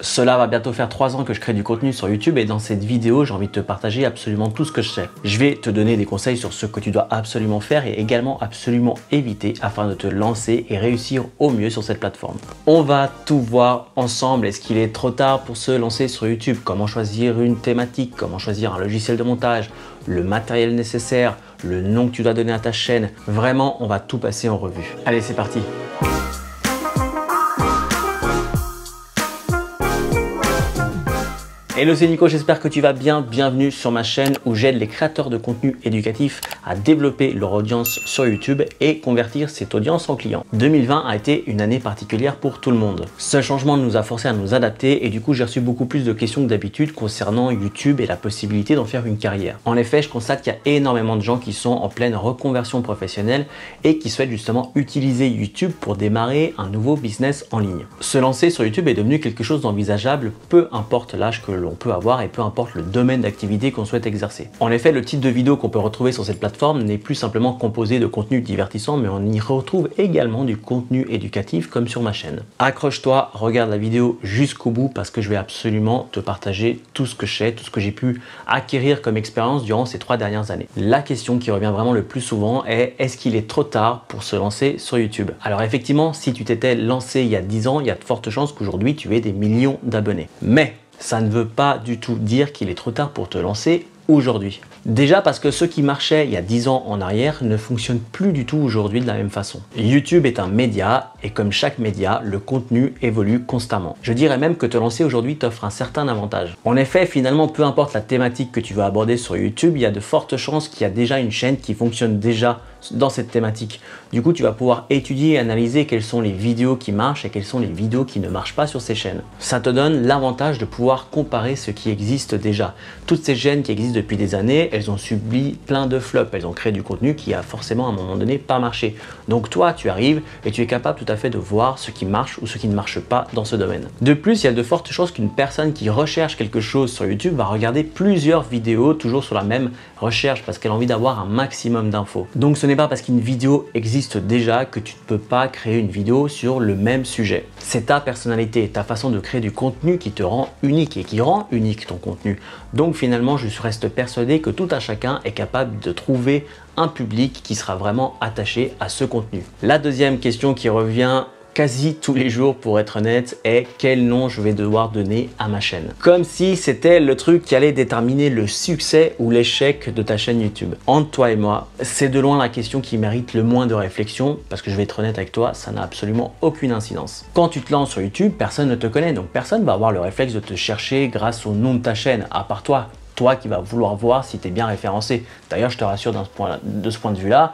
Cela va bientôt faire 3 ans que je crée du contenu sur YouTube et dans cette vidéo, j'ai envie de te partager absolument tout ce que je sais. Je vais te donner des conseils sur ce que tu dois absolument faire et également absolument éviter afin de te lancer et réussir au mieux sur cette plateforme. On va tout voir ensemble. Est-ce qu'il est trop tard pour se lancer sur YouTube? Comment choisir une thématique? Comment choisir un logiciel de montage? Le matériel nécessaire? Le nom que tu dois donner à ta chaîne? Vraiment, on va tout passer en revue. Allez, c'est parti! Hello, c'est Nico, j'espère que tu vas bien. Bienvenue sur ma chaîne où j'aide les créateurs de contenu éducatif à développer leur audience sur YouTube et convertir cette audience en clients. 2020 a été une année particulière pour tout le monde. Ce changement nous a forcé à nous adapter et du coup j'ai reçu beaucoup plus de questions que d'habitude concernant YouTube et la possibilité d'en faire une carrière. En effet, je constate qu'il y a énormément de gens qui sont en pleine reconversion professionnelle et qui souhaitent justement utiliser YouTube pour démarrer un nouveau business en ligne. Se lancer sur YouTube est devenu quelque chose d'envisageable, peu importe l'âge que l'on peut avoir et peu importe le domaine d'activité qu'on souhaite exercer. En effet, le type de vidéo qu'on peut retrouver sur cette plateforme n'est plus simplement composé de contenu divertissant, mais on y retrouve également du contenu éducatif comme sur ma chaîne. Accroche-toi, regarde la vidéo jusqu'au bout parce que je vais absolument te partager tout ce que je sais, tout ce que j'ai pu acquérir comme expérience durant ces 3 dernières années. La question qui revient vraiment le plus souvent est: est-ce qu'il est trop tard pour se lancer sur YouTube? Alors effectivement, si tu t'étais lancé il y a 10 ans, il y a de fortes chances qu'aujourd'hui tu aies des millions d'abonnés. Mais ça ne veut pas du tout dire qu'il est trop tard pour te lancer aujourd'hui. Déjà parce que ce qui marchait il y a 10 ans en arrière ne fonctionne plus du tout aujourd'hui de la même façon. YouTube est un média et comme chaque média, le contenu évolue constamment. Je dirais même que te lancer aujourd'hui t'offre un certain avantage. En effet, finalement, peu importe la thématique que tu veux aborder sur YouTube, il y a de fortes chances qu'il y a déjà une chaîne qui fonctionne déjà dans cette thématique. Du coup, tu vas pouvoir étudier et analyser quelles sont les vidéos qui marchent et quelles sont les vidéos qui ne marchent pas sur ces chaînes. Ça te donne l'avantage de pouvoir comparer ce qui existe déjà. Toutes ces chaînes qui existent depuis des années, elles ont subi plein de flops. Elles ont créé du contenu qui a forcément à un moment donné pas marché. Donc toi, tu arrives et tu es capable tout à fait de voir ce qui marche ou ce qui ne marche pas dans ce domaine. De plus, il y a de fortes chances qu'une personne qui recherche quelque chose sur YouTube va regarder plusieurs vidéos toujours sur la même recherche parce qu'elle a envie d'avoir un maximum d'infos. Donc ce n'est pas parce qu'une vidéo existe déjà que tu ne peux pas créer une vidéo sur le même sujet. C'est ta personnalité, ta façon de créer du contenu qui te rend unique et qui rend unique ton contenu. Donc finalement, je reste persuadé que tout un chacun est capable de trouver un public qui sera vraiment attaché à ce contenu. La deuxième question qui revient quasi tous les jours pour être honnête est: quel nom je vais devoir donner à ma chaîne? Comme si c'était le truc qui allait déterminer le succès ou l'échec de ta chaîne YouTube. Entre toi et moi, c'est de loin la question qui mérite le moins de réflexion parce que je vais être honnête avec toi, ça n'a absolument aucune incidence. Quand tu te lances sur YouTube, personne ne te connaît, donc personne va avoir le réflexe de te chercher grâce au nom de ta chaîne, à part toi. Toi qui vas vouloir voir si tu es bien référencé. D'ailleurs, je te rassure de ce point de vue-là,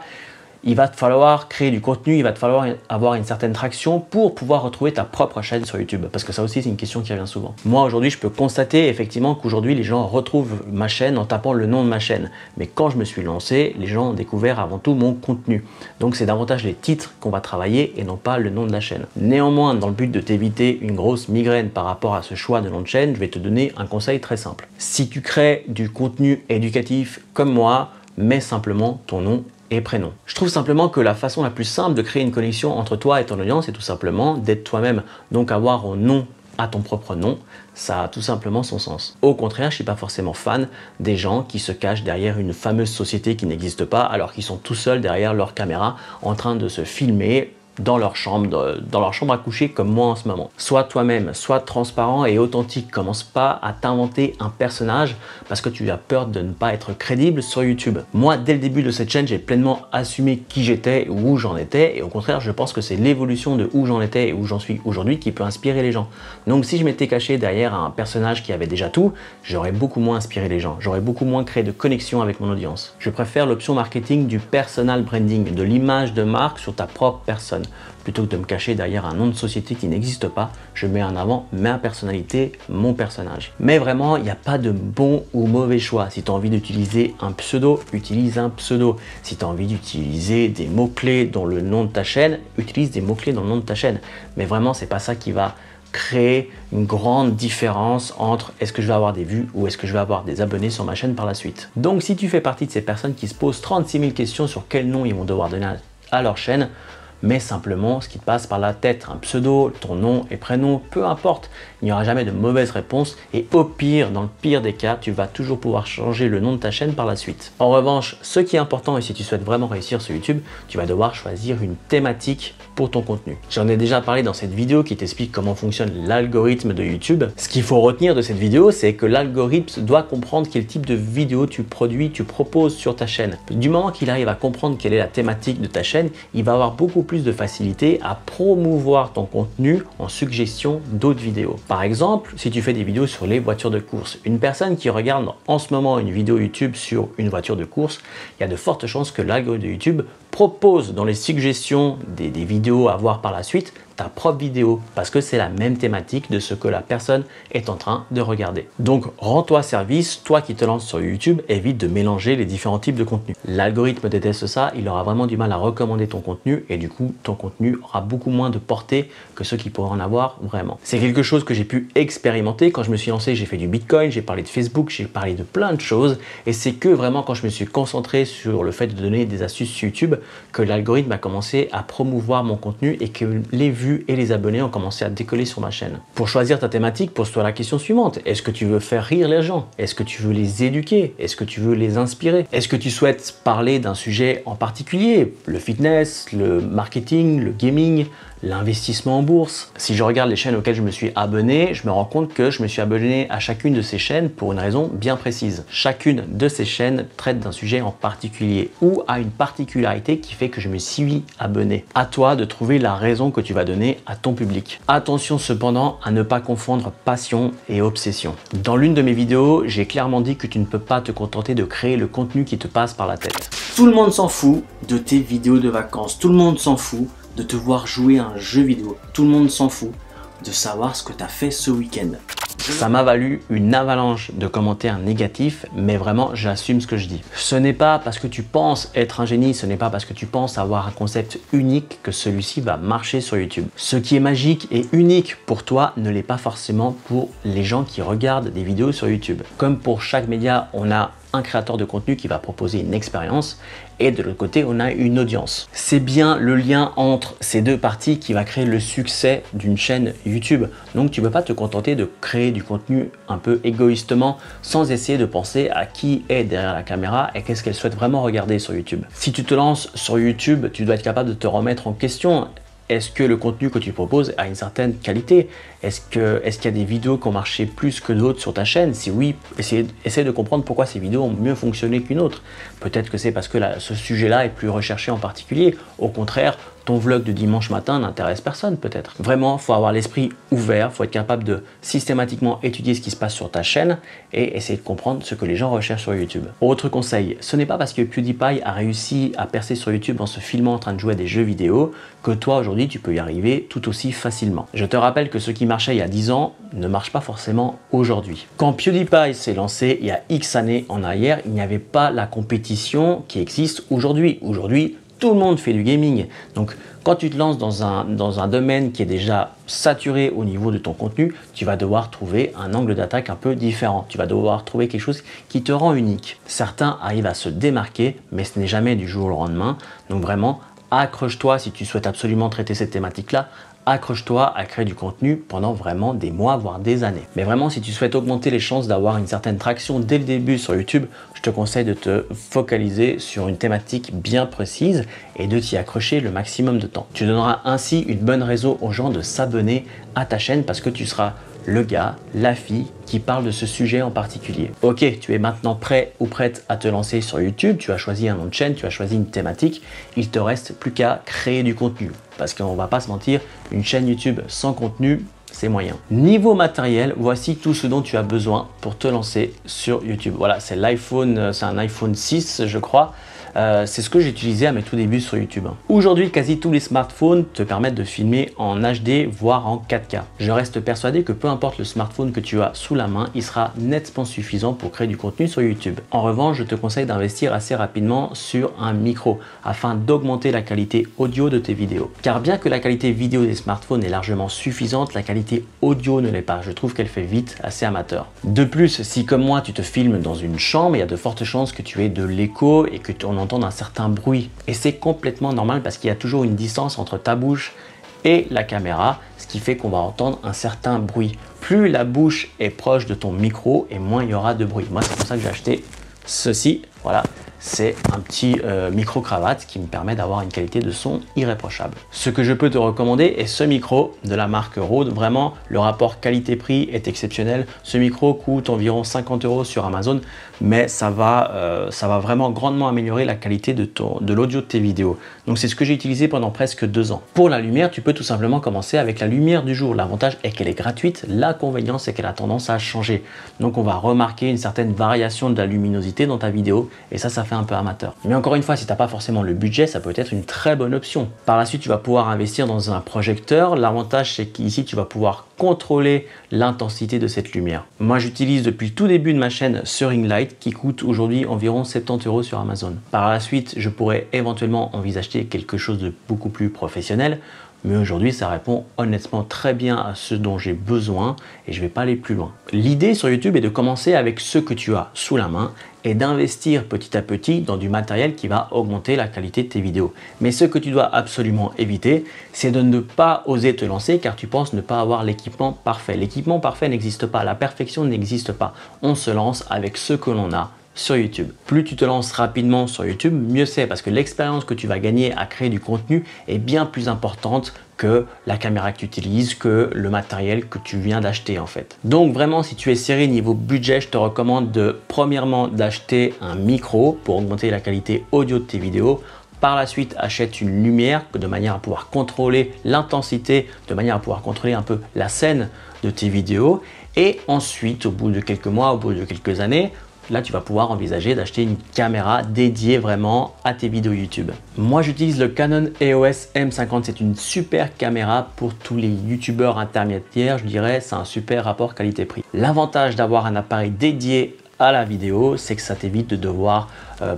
il va te falloir créer du contenu, il va te falloir avoir une certaine traction pour pouvoir retrouver ta propre chaîne sur YouTube. Parce que ça aussi, c'est une question qui revient souvent. Moi, aujourd'hui, je peux constater effectivement qu'aujourd'hui, les gens retrouvent ma chaîne en tapant le nom de ma chaîne. Mais quand je me suis lancé, les gens ont découvert avant tout mon contenu. Donc, c'est davantage les titres qu'on va travailler et non pas le nom de la chaîne. Néanmoins, dans le but de t'éviter une grosse migraine par rapport à ce choix de nom de chaîne, je vais te donner un conseil très simple. Si tu crées du contenu éducatif comme moi, mets simplement ton nom et prénom. Je trouve simplement que la façon la plus simple de créer une connexion entre toi et ton audience est tout simplement d'être toi-même. Donc avoir un nom à ton propre nom, ça a tout simplement son sens. Au contraire, je ne suis pas forcément fan des gens qui se cachent derrière une fameuse société qui n'existe pas alors qu'ils sont tout seuls derrière leur caméra en train de se filmer dans leur chambre à coucher comme moi en ce moment. Sois toi-même, sois transparent et authentique. Commence pas à t'inventer un personnage parce que tu as peur de ne pas être crédible sur YouTube. Moi, dès le début de cette chaîne, j'ai pleinement assumé qui j'étais, où j'en étais et au contraire, je pense que c'est l'évolution de où j'en étais et où j'en suis aujourd'hui qui peut inspirer les gens. Donc si je m'étais caché derrière un personnage qui avait déjà tout, j'aurais beaucoup moins inspiré les gens. J'aurais beaucoup moins créé de connexion avec mon audience. Je préfère l'option marketing du personal branding, de l'image de marque sur ta propre personne. Plutôt que de me cacher derrière un nom de société qui n'existe pas, je mets en avant ma personnalité, mon personnage. Mais vraiment, il n'y a pas de bon ou mauvais choix. Si tu as envie d'utiliser un pseudo, utilise un pseudo. Si tu as envie d'utiliser des mots-clés dans le nom de ta chaîne, utilise des mots-clés dans le nom de ta chaîne. Mais vraiment, c'est pas ça qui va créer une grande différence entre est-ce que je vais avoir des vues ou est-ce que je vais avoir des abonnés sur ma chaîne par la suite. Donc si tu fais partie de ces personnes qui se posent 36 000 questions sur quel nom ils vont devoir donner à leur chaîne, mais simplement ce qui te passe par la tête, un pseudo, ton nom et prénom, peu importe. Il n'y aura jamais de mauvaise réponse et au pire, dans le pire des cas, tu vas toujours pouvoir changer le nom de ta chaîne par la suite. En revanche, ce qui est important et si tu souhaites vraiment réussir sur YouTube, tu vas devoir choisir une thématique pour ton contenu. J'en ai déjà parlé dans cette vidéo qui t'explique comment fonctionne l'algorithme de YouTube. Ce qu'il faut retenir de cette vidéo, c'est que l'algorithme doit comprendre quel type de vidéo tu produis, tu proposes sur ta chaîne. Du moment qu'il arrive à comprendre quelle est la thématique de ta chaîne, il va avoir beaucoup plus de facilité à promouvoir ton contenu en suggestion d'autres vidéos. Par exemple, si tu fais des vidéos sur les voitures de course, une personne qui regarde en ce moment une vidéo YouTube sur une voiture de course, il y a de fortes chances que l'algorithme de YouTube propose dans les suggestions des vidéos à voir par la suite ta propre vidéo parce que c'est la même thématique de ce que la personne est en train de regarder. Donc rends-toi service, toi qui te lances sur YouTube, évite de mélanger les différents types de contenus. L'algorithme déteste ça, il aura vraiment du mal à recommander ton contenu et du coup ton contenu aura beaucoup moins de portée que ceux qui pourraient en avoir vraiment. C'est quelque chose que j'ai pu expérimenter quand je me suis lancé, j'ai fait du Bitcoin, j'ai parlé de Facebook, j'ai parlé de plein de choses et c'est que vraiment quand je me suis concentré sur le fait de donner des astuces YouTube que l'algorithme a commencé à promouvoir mon contenu et que les vues et les abonnés ont commencé à décoller sur ma chaîne. Pour choisir ta thématique, pose-toi la question suivante. Est-ce que tu veux faire rire les gens? Est-ce que tu veux les éduquer? Est-ce que tu veux les inspirer? Est-ce que tu souhaites parler d'un sujet en particulier? Le fitness, le marketing, le gaming, l'investissement en bourse. Si je regarde les chaînes auxquelles je me suis abonné, je me rends compte que je me suis abonné à chacune de ces chaînes pour une raison bien précise. Chacune de ces chaînes traite d'un sujet en particulier ou a une particularité qui fait que je me suis abonné. À toi de trouver la raison que tu vas donner à ton public. Attention cependant à ne pas confondre passion et obsession. Dans l'une de mes vidéos, j'ai clairement dit que tu ne peux pas te contenter de créer le contenu qui te passe par la tête. Tout le monde s'en fout de tes vidéos de vacances. Tout le monde s'en fout de te voir jouer à un jeu vidéo. Tout le monde s'en fout de savoir ce que tu as fait ce week-end. Ça m'a valu une avalanche de commentaires négatifs, mais vraiment, j'assume ce que je dis. Ce n'est pas parce que tu penses être un génie, ce n'est pas parce que tu penses avoir un concept unique que celui-ci va marcher sur YouTube. Ce qui est magique et unique pour toi ne l'est pas forcément pour les gens qui regardent des vidéos sur YouTube. Comme pour chaque média, on a un créateur de contenu qui va proposer une expérience et de l'autre côté, on a une audience. C'est bien le lien entre ces deux parties qui va créer le succès d'une chaîne YouTube. Donc, tu ne peux pas te contenter de créer du contenu un peu égoïstement sans essayer de penser à qui est derrière la caméra et qu'est-ce qu'elle souhaite vraiment regarder sur YouTube. Si tu te lances sur YouTube, tu dois être capable de te remettre en question. Est-ce que le contenu que tu proposes a une certaine qualité? Est-ce qu'il y a des vidéos qui ont marché plus que d'autres sur ta chaîne? Si oui, essaie de comprendre pourquoi ces vidéos ont mieux fonctionné qu'une autre. Peut-être que c'est parce que ce sujet-là est plus recherché en particulier. Au contraire, ton vlog de dimanche matin n'intéresse personne peut-être. Vraiment, il faut avoir l'esprit ouvert, il faut être capable de systématiquement étudier ce qui se passe sur ta chaîne et essayer de comprendre ce que les gens recherchent sur YouTube. Autre conseil, ce n'est pas parce que PewDiePie a réussi à percer sur YouTube en se filmant en train de jouer à des jeux vidéo que toi aujourd'hui tu peux y arriver tout aussi facilement. Je te rappelle que ce qui marchait il y a 10 ans ne marche pas forcément aujourd'hui. Quand PewDiePie s'est lancé il y a X années en arrière, il n'y avait pas la compétition qui existe aujourd'hui. Aujourd'hui, tout le monde fait du gaming. Donc, quand tu te lances dans un domaine qui est déjà saturé au niveau de ton contenu, tu vas devoir trouver un angle d'attaque un peu différent. Tu vas devoir trouver quelque chose qui te rend unique. Certains arrivent à se démarquer, mais ce n'est jamais du jour au lendemain. Donc vraiment, accroche-toi si tu souhaites absolument traiter cette thématique-là. Accroche-toi à créer du contenu pendant vraiment des mois, voire des années. Mais vraiment, si tu souhaites augmenter les chances d'avoir une certaine traction dès le début sur YouTube, je te conseille de te focaliser sur une thématique bien précise et de t'y accrocher le maximum de temps. Tu donneras ainsi une bonne raison aux gens de s'abonner à ta chaîne parce que tu seras le gars, la fille qui parle de ce sujet en particulier. Ok, tu es maintenant prêt ou prête à te lancer sur YouTube, tu as choisi un nom de chaîne, tu as choisi une thématique, il te reste plus qu'à créer du contenu. Parce qu'on va pas se mentir, une chaîne YouTube sans contenu, c'est moyen. Niveau matériel, voici tout ce dont tu as besoin pour te lancer sur YouTube. Voilà, c'est l'iPhone, c'est un iPhone 6 je crois. C'est ce que j'ai utilisé à mes tout débuts sur YouTube. Aujourd'hui, quasi tous les smartphones te permettent de filmer en HD, voire en 4K. Je reste persuadé que peu importe le smartphone que tu as sous la main, il sera nettement suffisant pour créer du contenu sur YouTube. En revanche, je te conseille d'investir assez rapidement sur un micro afin d'augmenter la qualité audio de tes vidéos. Car bien que la qualité vidéo des smartphones est largement suffisante, la qualité audio ne l'est pas. Je trouve qu'elle fait vite assez amateur. De plus, si comme moi, tu te filmes dans une chambre, il y a de fortes chances que tu aies de l'écho et que ton entendre un certain bruit. Et c'est complètement normal parce qu'il y a toujours une distance entre ta bouche et la caméra, ce qui fait qu'on va entendre un certain bruit. Plus la bouche est proche de ton micro et moins il y aura de bruit. Moi, c'est pour ça que j'ai acheté ceci. Voilà, c'est un petit micro-cravate qui me permet d'avoir une qualité de son irréprochable. Ce que je peux te recommander est ce micro de la marque Rode. Vraiment, le rapport qualité-prix est exceptionnel. Ce micro coûte environ 50 € sur Amazon, mais ça va vraiment grandement améliorer la qualité de l'audio de tes vidéos. Donc c'est ce que j'ai utilisé pendant presque 2 ans. Pour la lumière, tu peux tout simplement commencer avec la lumière du jour. L'avantage est qu'elle est gratuite, l'inconvénient c'est qu'elle a tendance à changer. Donc on va remarquer une certaine variation de la luminosité dans ta vidéo et ça fait un peu amateur. Mais encore une fois, si tu n'as pas forcément le budget, ça peut être une très bonne option. Par la suite, tu vas pouvoir investir dans un projecteur. L'avantage, c'est qu'ici, tu vas pouvoir contrôler l'intensité de cette lumière. Moi, j'utilise depuis le tout début de ma chaîne ce ring light qui coûte aujourd'hui environ 70 € sur Amazon. Par la suite, je pourrais éventuellement envisager quelque chose de beaucoup plus professionnel. Mais aujourd'hui, ça répond honnêtement très bien à ce dont j'ai besoin et je ne vais pas aller plus loin. L'idée sur YouTube est de commencer avec ce que tu as sous la main et d'investir petit à petit dans du matériel qui va augmenter la qualité de tes vidéos. Mais ce que tu dois absolument éviter, c'est de ne pas oser te lancer car tu penses ne pas avoir l'équipement parfait. L'équipement parfait n'existe pas, la perfection n'existe pas. On se lance avec ce que l'on a sur YouTube. Plus tu te lances rapidement sur YouTube, mieux c'est parce que l'expérience que tu vas gagner à créer du contenu est bien plus importante que la caméra que tu utilises, que le matériel que tu viens d'acheter en fait. Donc vraiment, si tu es serré niveau budget, je te recommande premièrement d'acheter un micro pour augmenter la qualité audio de tes vidéos. Par la suite, achète une lumière de manière à pouvoir contrôler l'intensité, de manière à pouvoir contrôler un peu la scène de tes vidéos. Et ensuite, au bout de quelques mois, au bout de quelques années, là, tu vas pouvoir envisager d'acheter une caméra dédiée vraiment à tes vidéos YouTube. Moi, j'utilise le Canon EOS M50. C'est une super caméra pour tous les youtubeurs intermédiaires. Je dirais, c'est un super rapport qualité-prix. L'avantage d'avoir un appareil dédié à la vidéo, c'est que ça t'évite de devoir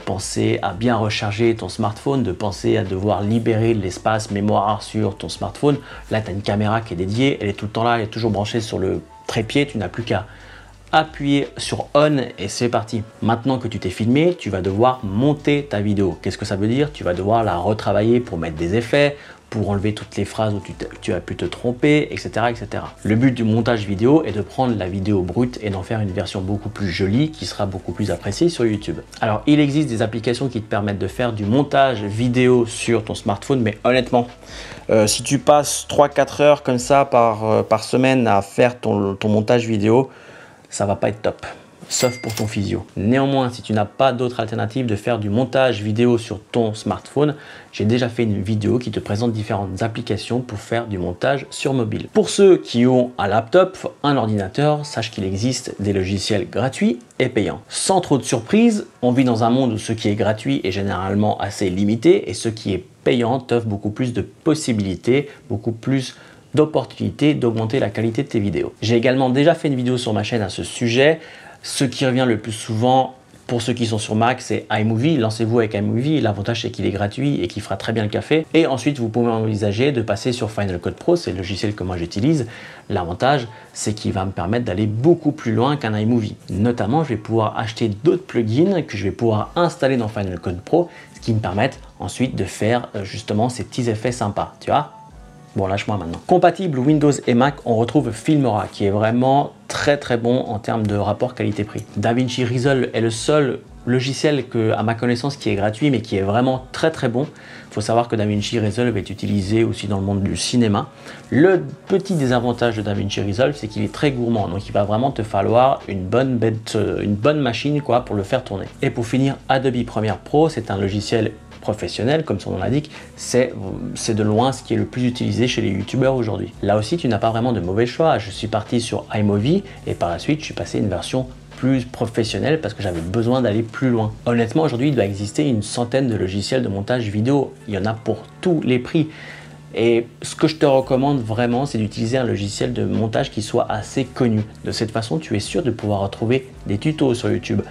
penser à bien recharger ton smartphone, de penser à devoir libérer de l'espace mémoire sur ton smartphone. Là, tu as une caméra qui est dédiée, elle est tout le temps là, elle est toujours branchée sur le trépied, tu n'as plus qu'à appuyer sur on et c'est parti. Maintenant que tu t'es filmé, tu vas devoir monter ta vidéo. Qu'est-ce que ça veut dire? Tu vas devoir la retravailler pour mettre des effets, pour enlever toutes les phrases où tu as pu te tromper, etc., etc. Le but du montage vidéo est de prendre la vidéo brute et d'en faire une version beaucoup plus jolie qui sera beaucoup plus appréciée sur YouTube. Alors, il existe des applications qui te permettent de faire du montage vidéo sur ton smartphone, mais honnêtement, si tu passes 3-4 heures comme ça par semaine à faire ton montage vidéo, ça va pas être top, sauf pour ton physio. Néanmoins, si tu n'as pas d'autre alternative de faire du montage vidéo sur ton smartphone, j'ai déjà fait une vidéo qui te présente différentes applications pour faire du montage sur mobile. Pour ceux qui ont un laptop, un ordinateur, sache qu'il existe des logiciels gratuits et payants. Sans trop de surprise, on vit dans un monde où ce qui est gratuit est généralement assez limité et ce qui est payant t'offre beaucoup plus de possibilités, beaucoup plus d'opportunités d'augmenter la qualité de tes vidéos. J'ai également déjà fait une vidéo sur ma chaîne à ce sujet. Ce qui revient le plus souvent pour ceux qui sont sur Mac, c'est iMovie. Lancez-vous avec iMovie. L'avantage, c'est qu'il est gratuit et qu'il fera très bien le café. Et ensuite, vous pouvez envisager de passer sur Final Cut Pro. C'est le logiciel que moi j'utilise. L'avantage, c'est qu'il va me permettre d'aller beaucoup plus loin qu'un iMovie. Notamment, je vais pouvoir acheter d'autres plugins que je vais pouvoir installer dans Final Cut Pro, ce qui me permettent ensuite de faire justement ces petits effets sympas. Tu vois? Bon, lâche-moi maintenant. Compatible Windows et Mac, on retrouve Filmora qui est vraiment très bon en termes de rapport qualité-prix. DaVinci Resolve est le seul logiciel à ma connaissance qui est gratuit mais qui est vraiment très bon. Il faut savoir que DaVinci Resolve est utilisé aussi dans le monde du cinéma. Le petit désavantage de DaVinci Resolve, c'est qu'il est très gourmand, donc il va vraiment te falloir une bonne machine quoi, pour le faire tourner. Et pour finir, Adobe Premiere Pro, c'est un logiciel professionnel, comme son nom l'indique, c'est de loin ce qui est le plus utilisé chez les youtubeurs aujourd'hui. Là aussi, tu n'as pas vraiment de mauvais choix. Je suis parti sur iMovie et par la suite, je suis passé à une version plus professionnelle parce que j'avais besoin d'aller plus loin. Honnêtement, aujourd'hui, il doit exister une centaine de logiciels de montage vidéo. Il y en a pour tous les prix. Et ce que je te recommande vraiment, c'est d'utiliser un logiciel de montage qui soit assez connu. De cette façon, tu es sûr de pouvoir retrouver des tutos sur YouTube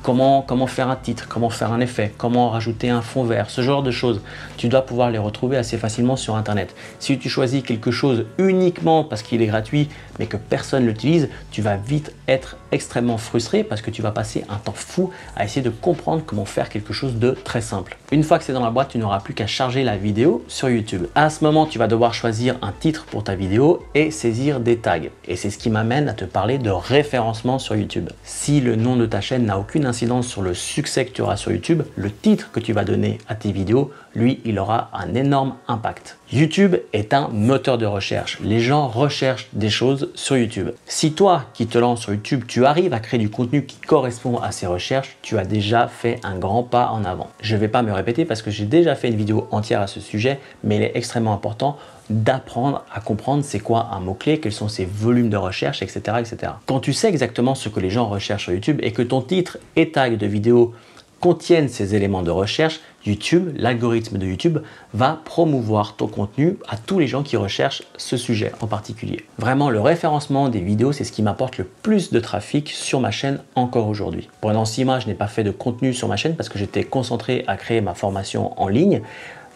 comment faire un titre, comment faire un effet, comment rajouter un fond vert, ce genre de choses. Tu dois pouvoir les retrouver assez facilement sur Internet. Si tu choisis quelque chose uniquement parce qu'il est gratuit, mais que personne ne l'utilise, tu vas vite être extrêmement frustré parce que tu vas passer un temps fou à essayer de comprendre comment faire quelque chose de très simple. Une fois que c'est dans la boîte, tu n'auras plus qu'à charger la vidéo sur YouTube. À ce moment, tu vas devoir choisir un titre pour ta vidéo et saisir des tags. Et c'est ce qui m'amène à te parler de référencement sur YouTube. Si le nom de ta chaîne n'a aucune incidence sur le succès que tu auras sur YouTube, le titre que tu vas donner à tes vidéos, lui, il aura un énorme impact. YouTube est un moteur de recherche. Les gens recherchent des choses sur YouTube. Si toi qui te lances sur YouTube, tu arrives à créer du contenu qui correspond à ces recherches, tu as déjà fait un grand pas en avant. Je ne vais pas me répéter parce que j'ai déjà fait une vidéo entière à ce sujet, mais il est extrêmement important d'apprendre à comprendre c'est quoi un mot-clé, quels sont ses volumes de recherche, etc., etc. Quand tu sais exactement ce que les gens recherchent sur YouTube et que ton titre et tag de vidéo contiennent ces éléments de recherche, YouTube, l'algorithme de YouTube, va promouvoir ton contenu à tous les gens qui recherchent ce sujet en particulier. Vraiment, le référencement des vidéos, c'est ce qui m'apporte le plus de trafic sur ma chaîne encore aujourd'hui. Pendant 6 mois, je n'ai pas fait de contenu sur ma chaîne parce que j'étais concentré à créer ma formation en ligne.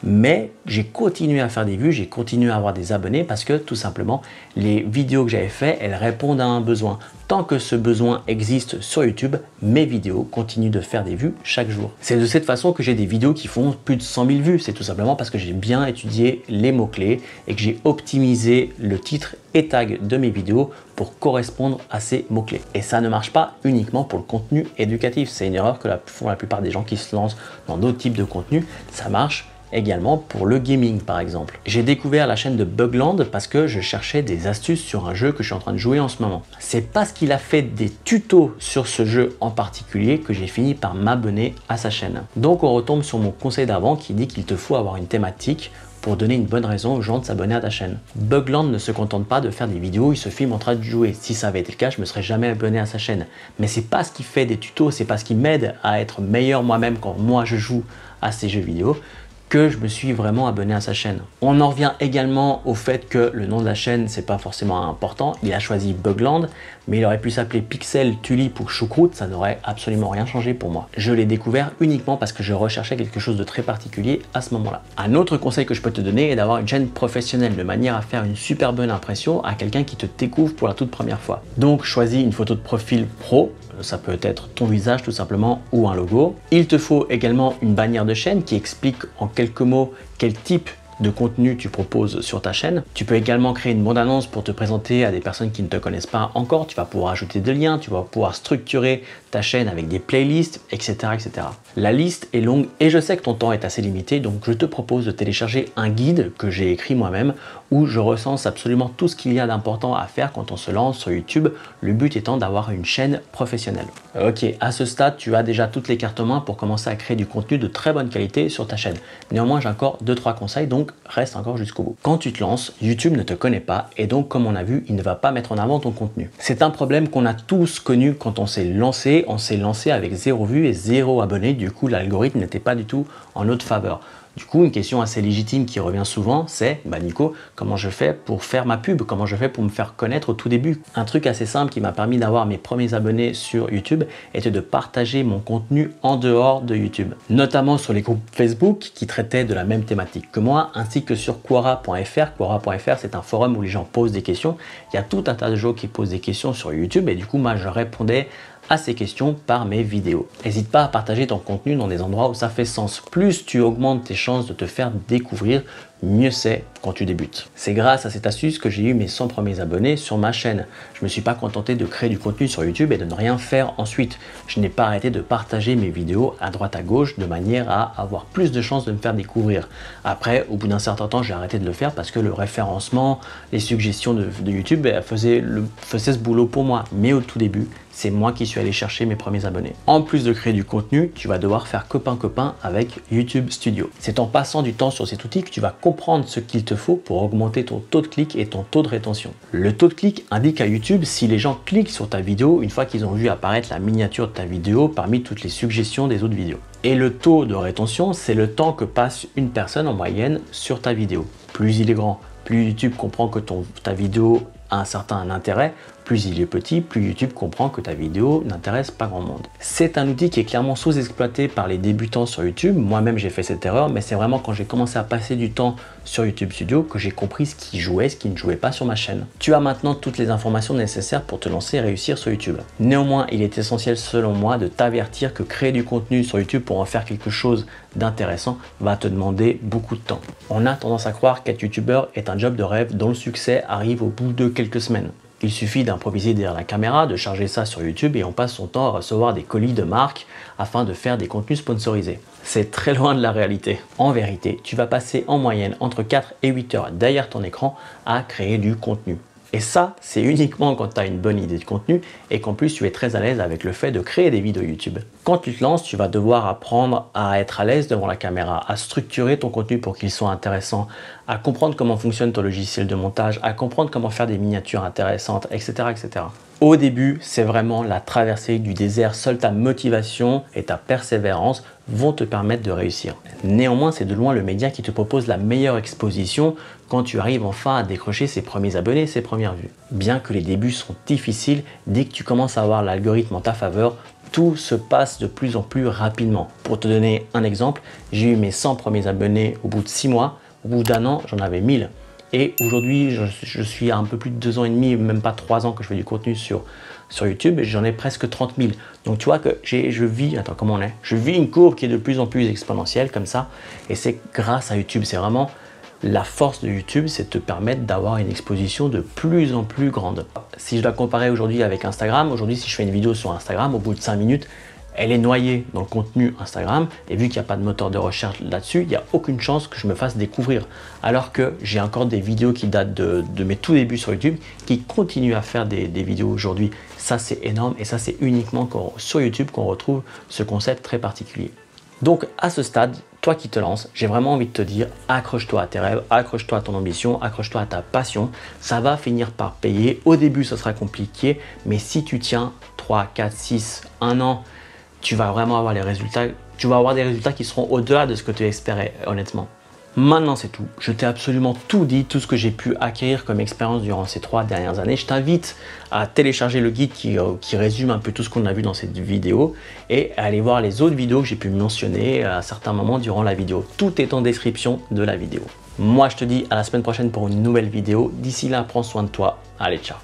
Mais j'ai continué à faire des vues, j'ai continué à avoir des abonnés parce que tout simplement, les vidéos que j'avais faites, elles répondent à un besoin. Tant que ce besoin existe sur YouTube, mes vidéos continuent de faire des vues chaque jour. C'est de cette façon que j'ai des vidéos qui font plus de 100 000 vues. C'est tout simplement parce que j'ai bien étudié les mots-clés et que j'ai optimisé le titre et tag de mes vidéos pour correspondre à ces mots-clés. Et ça ne marche pas uniquement pour le contenu éducatif. C'est une erreur que font la plupart des gens qui se lancent dans d'autres types de contenus. Ça marche également pour le gaming par exemple. J'ai découvert la chaîne de Bugland parce que je cherchais des astuces sur un jeu que je suis en train de jouer en ce moment. C'est parce qu'il a fait des tutos sur ce jeu en particulier que j'ai fini par m'abonner à sa chaîne. Donc on retombe sur mon conseil d'avant qui dit qu'il te faut avoir une thématique pour donner une bonne raison aux gens de s'abonner à ta chaîne. Bugland ne se contente pas de faire des vidéos, il se filme en train de jouer. Si ça avait été le cas, je me serais jamais abonné à sa chaîne. Mais c'est parce qu'il fait des tutos, c'est parce qu'il m'aide à être meilleur moi-même quand moi je joue à ces jeux vidéo que je me suis vraiment abonné à sa chaîne. On en revient également au fait que le nom de la chaîne, c'est pas forcément important. Il a choisi Bugland, mais il aurait pu s'appeler Pixel, Tulip ou Choucroute, ça n'aurait absolument rien changé pour moi. Je l'ai découvert uniquement parce que je recherchais quelque chose de très particulier à ce moment-là. Un autre conseil que je peux te donner est d'avoir une chaîne professionnelle de manière à faire une super bonne impression à quelqu'un qui te découvre pour la toute première fois. Donc choisis une photo de profil pro, ça peut être ton visage tout simplement ou un logo. Il te faut également une bannière de chaîne qui explique en quelques mots quel type de contenu tu proposes sur ta chaîne. Tu peux également créer une bande-annonce pour te présenter à des personnes qui ne te connaissent pas encore. Tu vas pouvoir ajouter des liens, tu vas pouvoir structurer ta chaîne avec des playlists, etc., etc. La liste est longue et je sais que ton temps est assez limité, donc je te propose de télécharger un guide que j'ai écrit moi-même où je recense absolument tout ce qu'il y a d'important à faire quand on se lance sur YouTube, le but étant d'avoir une chaîne professionnelle. Ok, à ce stade, tu as déjà toutes les cartes en main pour commencer à créer du contenu de très bonne qualité sur ta chaîne. Néanmoins, j'ai encore 2-3 conseils, donc reste encore jusqu'au bout. Quand tu te lances, YouTube ne te connaît pas et donc, comme on a vu, il ne va pas mettre en avant ton contenu. C'est un problème qu'on a tous connu quand on s'est lancé avec 0 vues et 0 abonnés. Du coup, l'algorithme n'était pas du tout en notre faveur. Du coup, une question assez légitime qui revient souvent, c'est Nico, comment je fais pour faire ma pub? Comment je fais pour me faire connaître au tout début? Un truc assez simple qui m'a permis d'avoir mes premiers abonnés sur YouTube était de partager mon contenu en dehors de YouTube, notamment sur les groupes Facebook qui traitaient de la même thématique que moi, ainsi que sur Quora.fr. Quora.fr, c'est un forum où les gens posent des questions. Il y a tout un tas de gens qui posent des questions sur YouTube et du coup, moi, je répondais à ces questions par mes vidéos. N'hésite pas à partager ton contenu dans des endroits où ça fait sens. Plus tu augmentes tes chances de te faire découvrir, mieux c'est quand tu débutes. C'est grâce à cette astuce que j'ai eu mes 100 premiers abonnés sur ma chaîne. Je ne me suis pas contenté de créer du contenu sur YouTube et de ne rien faire ensuite. Je n'ai pas arrêté de partager mes vidéos à droite à gauche de manière à avoir plus de chances de me faire découvrir. Après, au bout d'un certain temps, j'ai arrêté de le faire parce que le référencement, les suggestions de YouTube faisaient ce boulot pour moi. Mais au tout début, c'est moi qui suis allé chercher mes premiers abonnés. En plus de créer du contenu, tu vas devoir faire copain-copain avec YouTube Studio. C'est en passant du temps sur cet outil que tu vas comprendre ce qu'il te faut pour augmenter ton taux de clic et ton taux de rétention. Le taux de clic indique à YouTube si les gens cliquent sur ta vidéo une fois qu'ils ont vu apparaître la miniature de ta vidéo parmi toutes les suggestions des autres vidéos. Et le taux de rétention, c'est le temps que passe une personne en moyenne sur ta vidéo. Plus il est grand, plus YouTube comprend que ta vidéo a un certain intérêt, Plus il est petit, plus YouTube comprend que ta vidéo n'intéresse pas grand monde. C'est un outil qui est clairement sous-exploité par les débutants sur YouTube. Moi-même, j'ai fait cette erreur, mais c'est vraiment quand j'ai commencé à passer du temps sur YouTube Studio que j'ai compris ce qui jouait, ce qui ne jouait pas sur ma chaîne. Tu as maintenant toutes les informations nécessaires pour te lancer et réussir sur YouTube. Néanmoins, il est essentiel selon moi de t'avertir que créer du contenu sur YouTube pour en faire quelque chose d'intéressant va te demander beaucoup de temps. On a tendance à croire qu'être YouTubeur est un job de rêve dont le succès arrive au bout de quelques semaines. Il suffit d'improviser derrière la caméra, de charger ça sur YouTube et on passe son temps à recevoir des colis de marque afin de faire des contenus sponsorisés. C'est très loin de la réalité. En vérité, tu vas passer en moyenne entre 4 et 8 heures derrière ton écran à créer du contenu. Et ça, c'est uniquement quand tu as une bonne idée de contenu et qu'en plus tu es très à l'aise avec le fait de créer des vidéos YouTube. Quand tu te lances, tu vas devoir apprendre à être à l'aise devant la caméra, à structurer ton contenu pour qu'il soit intéressant, à comprendre comment fonctionne ton logiciel de montage, à comprendre comment faire des miniatures intéressantes, etc. etc. Au début, c'est vraiment la traversée du désert. Seule ta motivation et ta persévérance vont te permettre de réussir. Néanmoins, c'est de loin le média qui te propose la meilleure exposition quand tu arrives enfin à décrocher ses premiers abonnés, ses premières vues. Bien que les débuts sont difficiles, dès que tu commences à avoir l'algorithme en ta faveur, tout se passe de plus en plus rapidement. Pour te donner un exemple, j'ai eu mes 100 premiers abonnés au bout de 6 mois. Au bout d'un an, j'en avais 1000. Et aujourd'hui, je suis à un peu plus de 2 ans et demi, même pas 3 ans que je fais du contenu sur YouTube et j'en ai presque 30 000. Donc tu vois que je vis une courbe qui est de plus en plus exponentielle comme ça. Et c'est grâce à YouTube. C'est vraiment la force de YouTube, c'est de te permettre d'avoir une exposition de plus en plus grande. Si je dois comparer aujourd'hui avec Instagram, aujourd'hui si je fais une vidéo sur Instagram, au bout de 5 minutes, elle est noyée dans le contenu Instagram et vu qu'il n'y a pas de moteur de recherche là-dessus, il n'y a aucune chance que je me fasse découvrir. Alors que j'ai encore des vidéos qui datent de mes tout débuts sur YouTube qui continuent à faire des vidéos aujourd'hui. Ça, c'est énorme et ça, c'est uniquement sur YouTube qu'on retrouve ce concept très particulier. Donc, à ce stade, toi qui te lances, j'ai vraiment envie de te dire, accroche-toi à tes rêves, accroche-toi à ton ambition, accroche-toi à ta passion. Ça va finir par payer. Au début, ça sera compliqué, mais si tu tiens 3, 4, 6, 1 an, tu vas vraiment avoir les résultats. Tu vas avoir des résultats qui seront au-delà de ce que tu espérais, honnêtement. Maintenant, c'est tout. Je t'ai absolument tout dit, tout ce que j'ai pu acquérir comme expérience durant ces 3 dernières années. Je t'invite à télécharger le guide qui résume un peu tout ce qu'on a vu dans cette vidéo et à aller voir les autres vidéos que j'ai pu mentionner à certains moments durant la vidéo. Tout est en description de la vidéo. Moi, je te dis à la semaine prochaine pour une nouvelle vidéo. D'ici là, prends soin de toi. Allez, ciao.